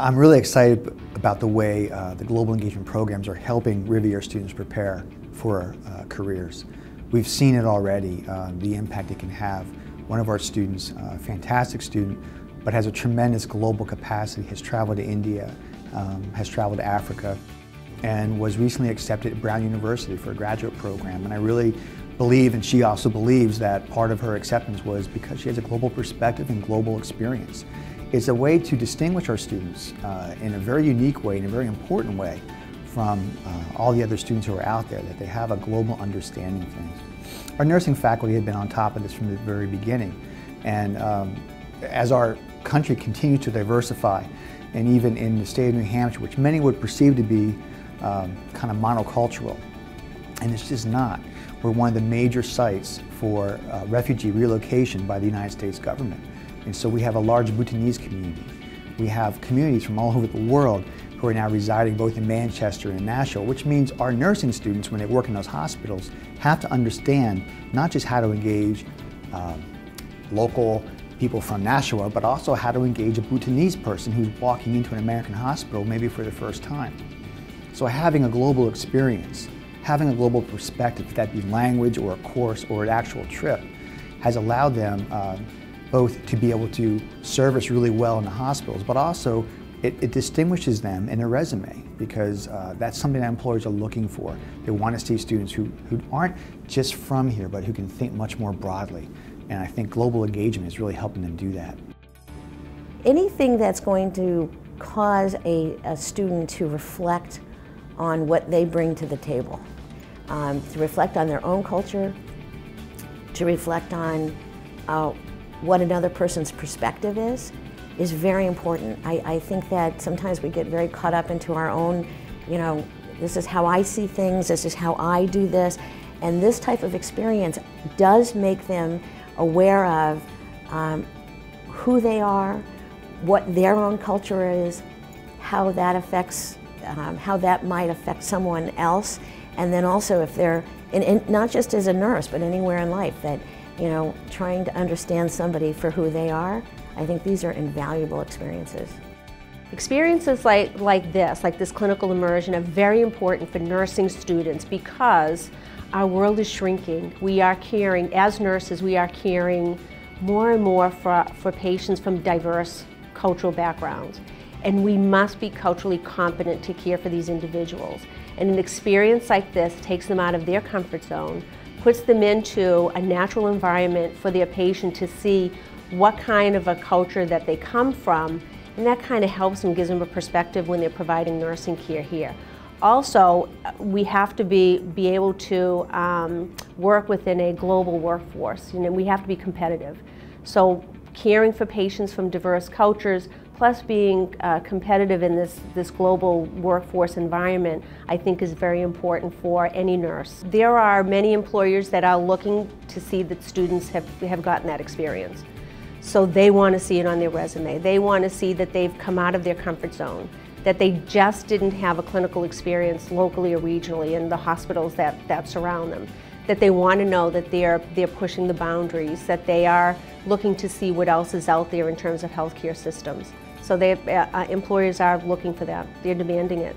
I'm really excited about the way the global engagement programs are helping Rivier students prepare for careers. We've seen it already, the impact it can have. One of our students, a fantastic student, but has a tremendous global capacity, has traveled to India, has traveled to Africa, and was recently accepted at Brown University for a graduate program. And I really believe, and she also believes, that part of her acceptance was because she has a global perspective and global experience. It's a way to distinguish our students in a very unique way, in a very important way, from all the other students who are out there, that they have a global understanding of things. Our nursing faculty had been on top of this from the very beginning, and as our country continues to diversify, and even in the state of New Hampshire, which many would perceive to be kind of monocultural, and it's just not. We're one of the major sites for refugee relocation by the United States government. And so we have a large Bhutanese community. We have communities from all over the world who are now residing both in Manchester and Nashville, which means our nursing students, when they work in those hospitals, have to understand not just how to engage local people from Nashville, but also how to engage a Bhutanese person who's walking into an American hospital maybe for the first time. So having a global experience, having a global perspective, if that be language or a course or an actual trip, has allowed them both to be able to service really well in the hospitals, but also it distinguishes them in a resume, because that's something that employers are looking for. They want to see students who aren't just from here, but who can think much more broadly. And I think global engagement is really helping them do that. Anything that's going to cause a student to reflect on what they bring to the table, to reflect on their own culture, to reflect on what another person's perspective is very important. I think that sometimes we get very caught up into our own, this is how I see things, this is how I do this, and this type of experience does make them aware of who they are, what their own culture is, how that affects, how that might affect someone else, and then also if they're, not just as a nurse, but anywhere in life, that trying to understand somebody for who they are, I think these are invaluable experiences. Experiences like this clinical immersion, are very important for nursing students because our world is shrinking. We are caring, as nurses, we are caring more and more for patients from diverse cultural backgrounds. And we must be culturally competent to care for these individuals. And an experience like this takes them out of their comfort zone, puts them into a natural environment for their patient to see what kind of a culture that they come from, and that kind of helps them, gives them a perspective when they're providing nursing care here. Also, we have to be able to work within a global workforce. We have to be competitive. So caring for patients from diverse cultures, plus being competitive in this global workforce environment, I think is very important for any nurse. There are many employers that are looking to see that students have gotten that experience. So they want to see it on their resume. They want to see that they've come out of their comfort zone, that they just didn't have a clinical experience locally or regionally in the hospitals that surround them, that they want to know that they're pushing the boundaries, that they are looking to see what else is out there in terms of healthcare systems. So employers are looking for that. They're demanding it.